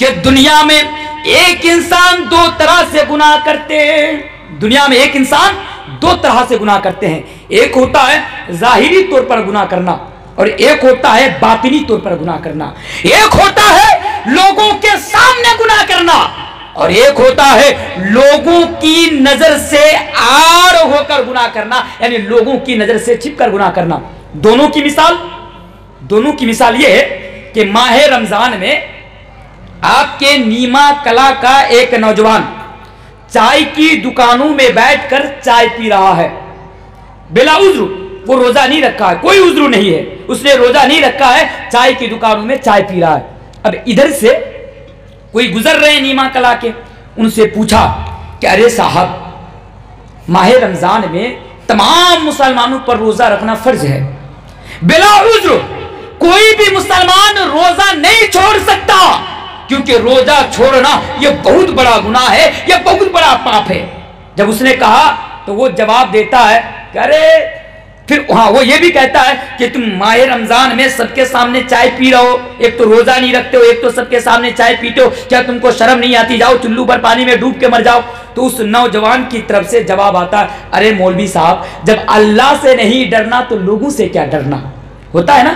کہ دنیا میں ایک انسان دو طرح سے گناہ کرتے ہیں. دنیا میں ایک انسان دو طرح سے گناہ کرتے ہیں. ایک ہوتا ہے ظاہری طور پر گناہ کرنا اور ایک ہوتا ہے باطنی طور پر گناہ کرنا. ایک ہوتا ہے لوگوں کے سامنے گناہ کرنا اور ایک ہوتا ہے لوگوں کی نظر سے آڑ ہو کر گناہ کرنا, یعنی لوگوں کی نظر سے چھپ کر گناہ کرنا. دونوں کی مثال یہ ہے کہ ماہ رمضان میں آپ کے نیما کلا کا ایک نوجوان چائے کی دکانوں میں بیٹھ کر چائے پی رہا ہے بلا عذر. وہ روزہ نہیں رکھا ہے, کوئی عذر نہیں ہے, اس نے روزہ نہیں رکھا ہے, چائے کی دکانوں میں چائے پی رہا ہے. اب ادھر سے کوئی گزر رہے ہیں نیما کلا کے, ان سے پوچھا کہ ارے صاحب, ماہ رمضان میں تمام مسلمانوں پر روزہ رکھنا فرض ہے, بلا عذر کوئی بھی مسلمان روزہ نہیں چھوڑ سکتا, کیونکہ روزہ چھوڑنا یہ بہت بڑا گناہ ہے, یہ بہت بڑا پاپ ہے. جب اس نے کہا تو وہ جواب دیتا ہے کہ ارے, پھر ہاں وہ یہ بھی کہتا ہے کہ تم ماہ رمضان میں سب کے سامنے چائے پی رہے ہو, ایک تو روزہ نہیں رکھتے ہو, ایک تو سب کے سامنے چائے پیتے ہو, کیا تم کو شرم نہیں آتی؟ جاؤ چلو پر پانی میں ڈوب کے مر جاؤ. تو اس نوجوان کی طرف سے جواب آتا ہے ارے مولوی صاحب, جب اللہ سے نہیں ڈرنا تو لوگوں سے کیا ڈرنا. ہوتا ہے نا,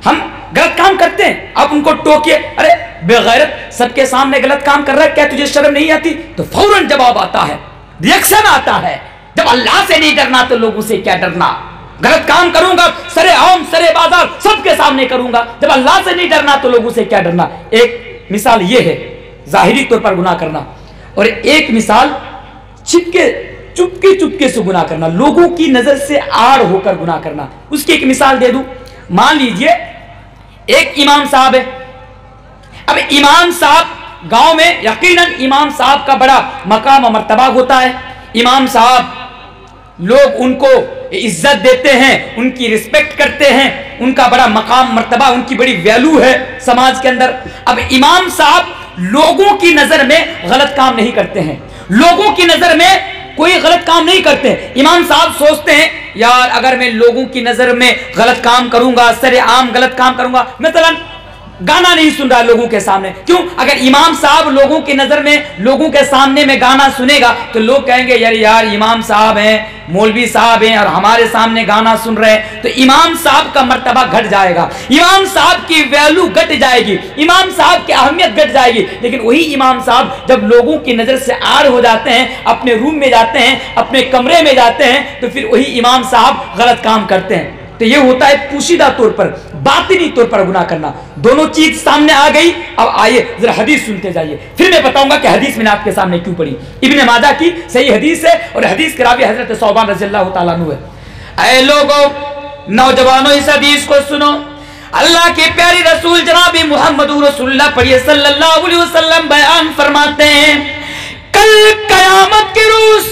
ہم غلط کام کرتے ہیں, آپ ان کو ٹوکیے, ارے بے غیرت سب کے سامنے غلط کام کر رہا ہے, کیا تجھے شرم نہیں آتی؟ تو فوراً جواب آتا ہے, ریئیکشن آتا ہے, جب اللہ سے نہیں ڈرنا تو لوگوں سے کیا ڈرنا. غلط کام کروں گا سرے عام سرے بازار سب کے سامنے کروں گا, جب اللہ سے نہیں ڈرنا تو لوگوں سے کیا ڈرنا. ایک مثال یہ ہے ظاہری طور پر گناہ کرنا, اور ایک مثال چپکے سے گناہ کرنا, لوگوں کی نظر سے آڑ ہو کر گناہ کرنا. اس کی ایک مثال دے دوں. مان لیجئے ایک امام صاحب ہے. اب امام صاحب گاؤں میں یقیناً امام صاحب کا بڑا مقام و مرتبہ ہوتا ہے. امام صاحب لوگ ان کو عزت دیتے ہیں, ان کی رسپیکٹ کرتے ہیں, ان کا بڑا مقام مرتبہ, ان کی بڑی ویلو ہے سماج کے اندر. اب امام صاحب لوگوں کی نظر میں غلط کام نہیں کرتے ہیں, لوگوں کی نظر میں کوئی غلط کام نہیں کرتے. امام صاحب سوچتے ہیں یار اگر میں لوگوں کی نظر میں غلط کام کروں گا, سر عام غلط کام کروں گا, مثلا گانا نہیں سن رہا لوگوں کے سامنے, کیوں؟ اگر امام صاحب لوگوں کی نظر میں لوگوں کے سامنے میں گانا سنے گا تو لوگ کہیں گے یار امام صاحب ہیں, مولوی صاحب ہیں اور ہمارے سامنے گانا سن رہے ہیں, تو امام صاحب کا مرتبہ گھٹ جائے گا, امام صاحب کی ویلو گھٹ جائے گی, امام صاحب کی اہمیت گھٹ جائے گی. لیکن وہی امام صاحب جب لوگوں کی نظر سے آڑ ہو جاتے ہیں, اپنے روم میں جاتے ہیں, اپنے کمرے میں جاتے ہیں, تو پھر وہی امام صاحب غلط کام کرتے ہیں. تو یہ ہوتا ہے پوشیدہ طور پر, باطنی طور پر گناہ کرنا. دونوں چیز سامنے آ گئی. اب آئیے ذرا حدیث سنتے جائیے, پھر میں بتاؤں گا کہ حدیث میں نے آپ کے سامنے کیوں پڑھی. ابن ماجہ کی صحیح حدیث ہے اور حدیث کے راوی حضرت ثوبان رضی اللہ تعالیٰ عنہ ہے. اے لوگوں, نوجوانوں, اس حدیث کو سنو. اللہ کے پیارے رسول جناب محمد رسول اللہ پڑھیے صلی اللہ علیہ وسلم بیان فرماتے ہیں, کل قیامت کے روز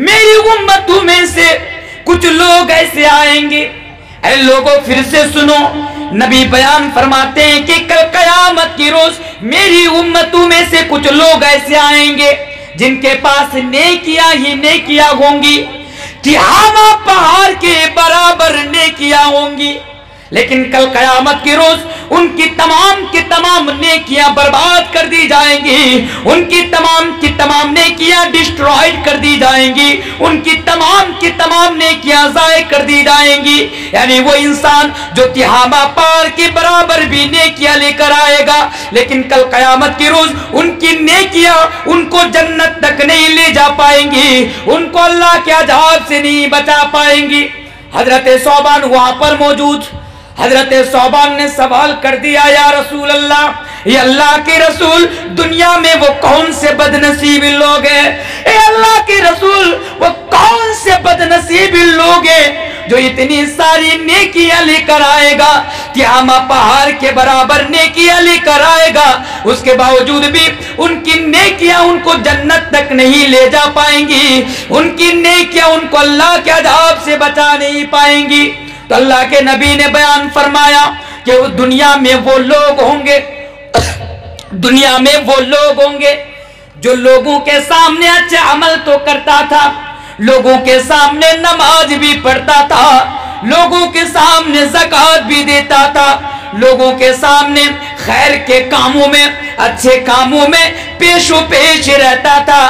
میری امتوں میں سے کچھ لوگ ایسے آئیں گے. اے لوگوں پھر سے سنو, نبی بیان فرماتے ہیں کہ کل قیامت کی روز میری امتوں میں سے کچھ لوگ ایسے آئیں گے جن کے پاس نیکیاں ہی نیکیاں ہوں گی, تہامہ پہاڑ کے برابر نیکیاں ہوں گی, لیکن کل قیامت کی روز ان کی تمام نیکیاں برباد کر دی جائیں گی, ان کی تمام نیکیاں ڈسٹرائڈ کر دی جائیں گی, ان کی تمام نیکیاں ضائع کر دی جائیں گی. یعنی وہ انسان جو تہامہ پہاڑ کے برابر بھی نیکیاں لے کر آئے گا, لیکن کل قیامت کی روز ان کی نیکیاں ان کو جنت تک نہیں لے جا پائیں گی, ان کو اللہ کے عذاب سے نہیں بچا پائیں گی. حضرت ثوبان وہاں پر موجود, حضرت ثوبان نے سوال کر دیا, یا رسول اللہ, یہ اللہ کے رسول, دنیا میں وہ کون سے بد نصیب لوگ ہیں, اے اللہ کے رسول وہ کون سے بد نصیب لوگ ہیں جو اتنی ساری نیکیاں لے کر آئے گا, تہامہ پہاڑ کے برابر نیکیاں لے کر آئے گا, اس کے باوجود بھی ان کی نیکیاں ان کو جنت تک نہیں لے جا پائیں گی, ان کی نیکیاں ان کو اللہ کے عذاب سے بچا نہیں پائیں گی. تو اللہ کے نبی نے بیان فرمایا کہ دنیا میں وہ لوگ ہوں گے, دنیا میں وہ لوگ ہوں گے جو لوگوں کے سامنے اچھے عمل تو کرتا تھا, لوگوں کے سامنے نماز بھی پڑھتا تھا, لوگوں کے سامنے زکوٰۃ بھی دیتا تھا, لوگوں کے سامنے خیر کے کاموں میں، اچھے کاموں میں پیشو پیش رہتا تھا،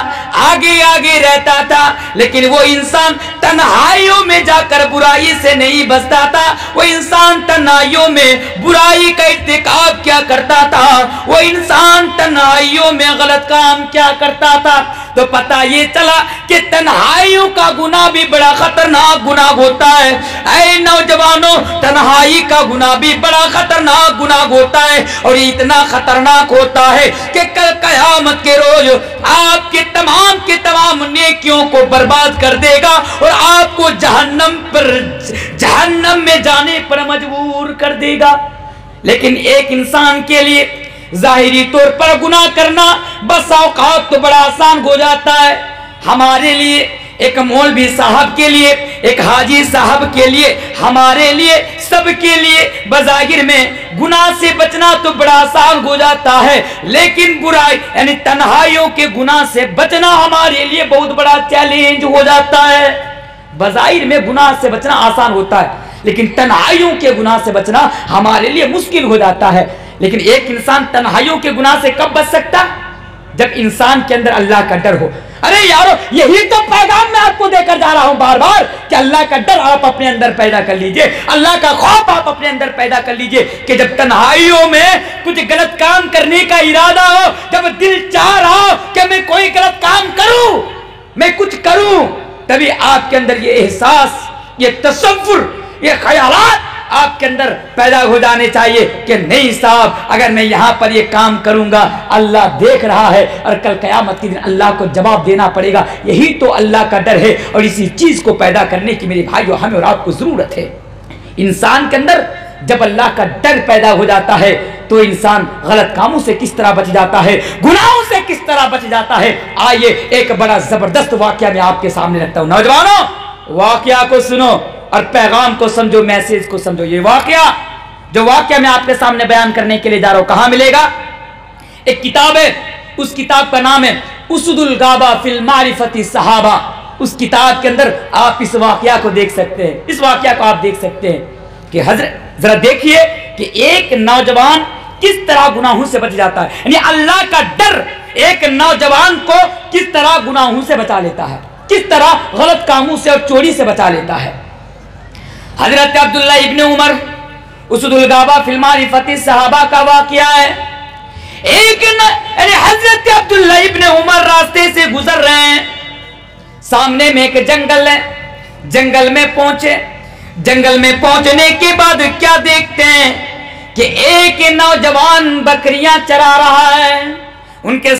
آگے آگے رہتا تھا، لیکن وہ انسان تنہائیوں میں جا کر برائی سے نہیں بچتا تھا۔ وہ انسان تنہائیوں میں برائی کا ارتکاب کیا کرتا تھا، وہ انسان تنہائیوں میں غلط کام کیا کرتا تھا۔ تو پتہ یہ چلا کہ تنہائیوں کا گناہ بھی بڑا خطرناک گناہ ہوتا ہے۔ اے نوجوانوں، تنہائی کا گناہ بھی بڑا خطرناک گناہ ہوتا ہے، اور یہ اتنا خطرناک ہوتا ہے کہ کل قیامت کے روز آپ کے تمام نیکیوں کو برباد کر دے گا، اور آپ کو جہنم میں جانے پر مجبور کر دے گا۔ لیکن ایک انسان کے لیے ظاہری طور پر گناہ کرنا بس اوقات تو بڑا آسان ہو جاتا ہے۔ ہمارے لیے، ایک مولوی صاحب کے لیے، ایک حاجی صاحب کے لیے، ہمارے لیے، سب کے لیے بظاہر میں گناہ سے بچنا تو بڑا آسان ہو جاتا ہے، لیکن برائی یعنی تنہائیوں کے گناہ سے بچنا ہمارے لیے بہت بڑا چیلنج ہو جاتا ہے۔ بظاہر میں گناہ سے بچنا آسان ہوتا ہے، لیکن تنہائیوں کے گناہ سے بچنا ہمارے لیے مشکل ہو جاتا ہے۔ لیکن ایک انسان تنہائیوں کے گناہ سے کب بچ سکتا؟ جب انسان کے اندر اللہ کا ڈر ہو۔ ارے یارو، یہی تو پیغام میں آپ کو دے کر جا رہا ہوں بار بار کہ اللہ کا ڈر آپ اپنے اندر پیدا کر لیجئے، اللہ کا خوف آپ اپنے اندر پیدا کر لیجئے، کہ جب تنہائیوں میں کچھ غلط کام کرنے کا ارادہ ہو، جب دل چاہ رہا ہو کہ میں کوئی غلط کام کروں، میں کچھ کروں، تبھی آپ کے اندر یہ احساس، یہ تصور، یہ خیالات آپ کے اندر پیدا ہو جانے چاہیے کہ نہیں صاحب، اگر میں یہاں پر یہ کام کروں گا اللہ دیکھ رہا ہے، اور کل قیامت کے دن اللہ کو جواب دینا پڑے گا۔ یہی تو اللہ کا ڈر ہے، اور اسی چیز کو پیدا کرنے کی میرے بھائیو ہمیں اور آپ کو ضرورت ہے۔ انسان کے اندر جب اللہ کا ڈر پیدا ہو جاتا ہے تو انسان غلط کاموں سے کس طرح بچ جاتا ہے، گناہوں سے کس طرح بچ جاتا ہے۔ آئیے ایک بڑا زبردست واقعہ میں آپ کے سامنے رکھتا ہوں۔ نوجوانوں، واقعہ کو سنو اور پیغام کو سمجھو، میسج کو سمجھو۔ یہ واقعہ میں آپ کے سامنے بیان کرنے کے لیے جا رہا ہوں، کہاں ملے گا؟ ایک کتاب ہے، اس کتاب کا نام ہے اسد الغابہ فی المعرفۃ الصحابہ۔ اس کتاب کے اندر آپ اس واقعہ کو دیکھ سکتے ہیں، اس واقعہ کو آپ دیکھ سکتے ہیں کہ حضرت ذرا دیکھیے کہ ایک نوجوان کس طرح گناہوں سے بچ جاتا ہے، یعنی اللہ کا ڈر ایک نوجوان کو کس طرح گناہوں سے بچا لیتا ہے، کس طرح غلط کاموں سے اور چوری سے بچا لیتا ہے۔ حضرت عبداللہ ابن عمر، اسد الغابہ فی المعرفۃ الصحابہ کا واقعہ ہے۔ حضرت عبداللہ ابن عمر راستے سے گزر رہے ہیں، سامنے میں ایک جنگل ہے، جنگل میں پہنچے، جنگل میں پہنچنے کے بعد کیا دیکھتے ہیں کہ ایک نوجوان بکریاں چرا رہا ہے، ان کے